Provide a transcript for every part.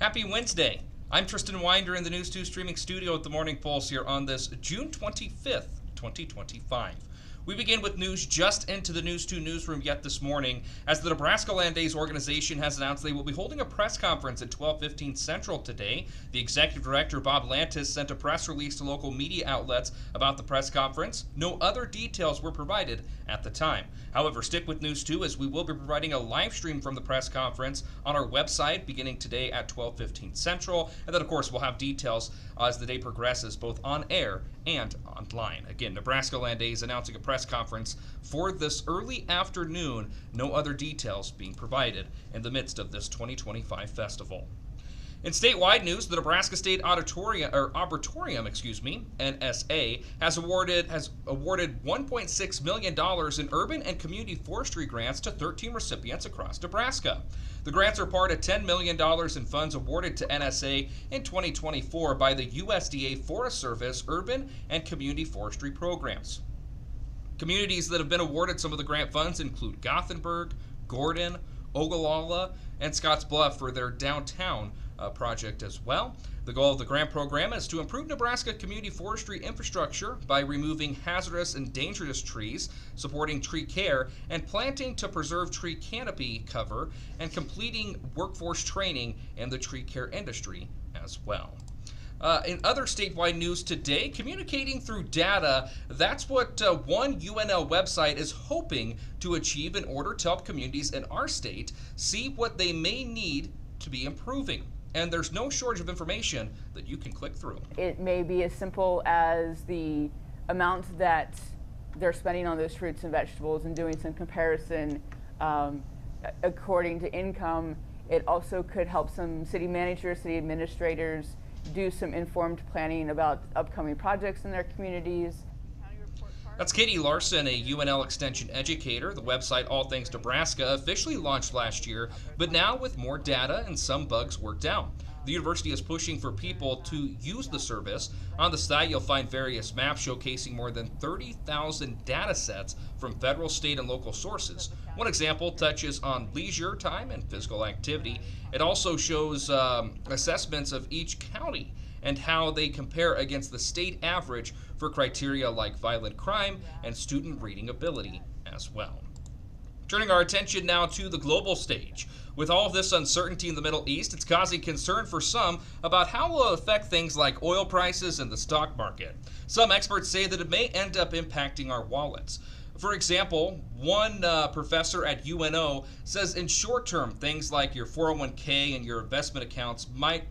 Happy Wednesday. I'm Tristan Winder in the News 2 streaming studio at the Morning Pulse here on this June 25th, 2025. We begin with news just into the News 2 newsroom yet this morning, as the NEBRASKAland Days organization has announced they will be holding a press conference at 12:15 Central today. The executive director, Bob Lantis, sent a press release to local media outlets about the press conference. No other details were provided at the time. However, stick with News 2 as we will be providing a live stream from the press conference on our website beginning today at 12:15 Central. And then, of course, we'll have details as the day progresses, both on air and online. Again, NEBRASKAland Days announcing a press conference for this early afternoon. No other details being provided in the midst of this 2025 festival. In statewide news, the Nebraska State Arboretum, NSA, has awarded $1.6 million in urban and community forestry grants to 13 recipients across Nebraska. The grants are part of $10 million in funds awarded to NSA in 2024 by the USDA Forest Service urban and community forestry programs. Communities that have been awarded some of the grant funds include Gothenburg, Gordon, Ogallala, and Scottsbluff for their downtown project as well. The goal of the grant program is to improve Nebraska community forestry infrastructure by removing hazardous and dangerous trees, supporting tree care, and planting to preserve tree canopy cover, and completing workforce training in the tree care industry as well. In other statewide news today, communicating through data, that's what one UNL website is hoping to achieve in order to help communities in our state see what they may need to be improving. And there's no shortage of information that you can click through. It may be as simple as the amount that they're spending on those fruits and vegetables and doing some comparison according to income. It also could help some city managers, city administrators do some informed planning about upcoming projects in their communities. That's Katie Larson, a UNL Extension educator. The website All Things Nebraska officially launched last year, but now with more data and some bugs worked out. The university is pushing for people to use the service. On the site, you'll find various maps showcasing more than 30,000 data sets from federal, state, and local sources. One example touches on leisure time and physical activity. It also shows assessments of each county and how they compare against the state average for criteria like violent crime and student reading ability as well. Turning our attention now to the global stage. With all of this uncertainty in the Middle East, it's causing concern for some about how it will affect things like oil prices and the stock market. Some experts say that it may end up impacting our wallets. For example, one professor at UNO says in short term, things like your 401k and your investment accounts might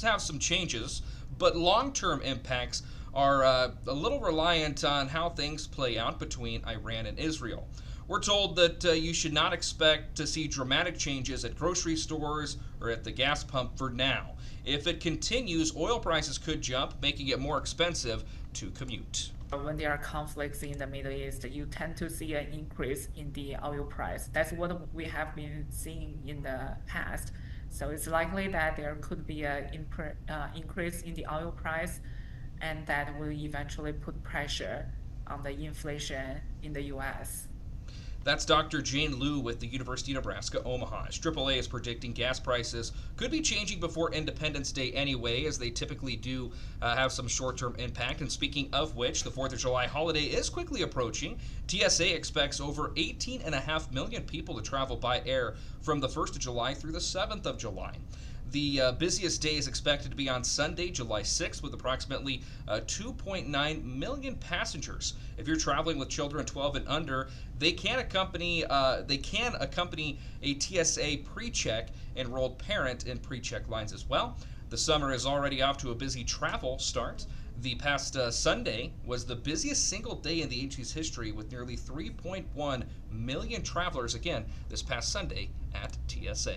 have some changes, but long-term impacts are a little reliant on how things play out between Iran and Israel. We're told that you should not expect to see dramatic changes at grocery stores or at the gas pump for now. If it continues, oil prices could jump, making it more expensive to commute. When there are conflicts in the Middle East, you tend to see an increase in the oil price. That's what we have been seeing in the past. So it's likely that there could be an increase in the oil price, and that will eventually put pressure on the inflation in the U.S. That's Dr. Jane Liu with the University of Nebraska, Omaha. AAA is predicting gas prices could be changing before Independence Day anyway, as they typically do have some short-term impact. And speaking of which, the 4th of July holiday is quickly approaching. TSA expects over 18.5 million people to travel by air from the 1st of July through the 7th of July. The busiest day is expected to be on Sunday, July 6th, with approximately 2.9 million passengers. If you're traveling with children 12 and under, they can accompany a TSA pre-check enrolled parent in pre-check lines as well. The summer is already off to a busy travel start. The past Sunday was the busiest single day in the agency's history, with nearly 3.1 million travelers again this past Sunday at TSA.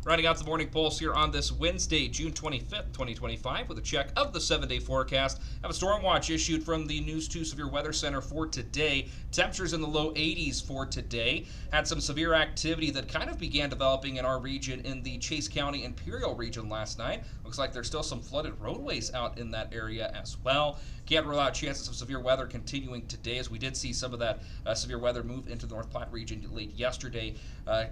Rounding out the Morning Pulse here on this Wednesday, June 25th, 2025, with a check of the 7-day forecast. Have a storm watch issued from the News 2 Severe Weather Center for today. Temperatures in the low 80s for today. Had some severe activity that kind of began developing in our region in the Chase County Imperial region last night. Looks like there's still some flooded roadways out in that area as well. Can't rule out chances of severe weather continuing today, as we did see some of that severe weather move into the North Platte region late yesterday.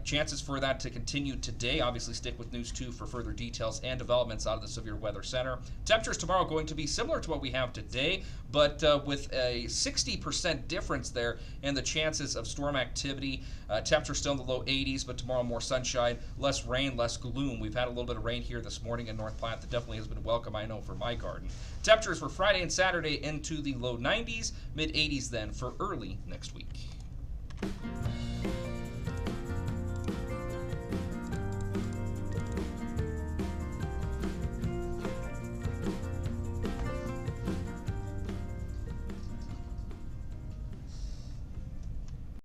Chances for that to continue today. Obviously, Obviously, stick with News 2 for further details and developments out of the Severe Weather Center. Temperatures tomorrow going to be similar to what we have today, but with a 60% difference there in the chances of storm activity. Temperatures still in the low 80s, but tomorrow more sunshine, less rain, less gloom. We've had a little bit of rain here this morning in North Platte. That definitely has been welcome, I know, for my garden. Temperatures for Friday and Saturday into the low 90s, mid 80s then for early next week.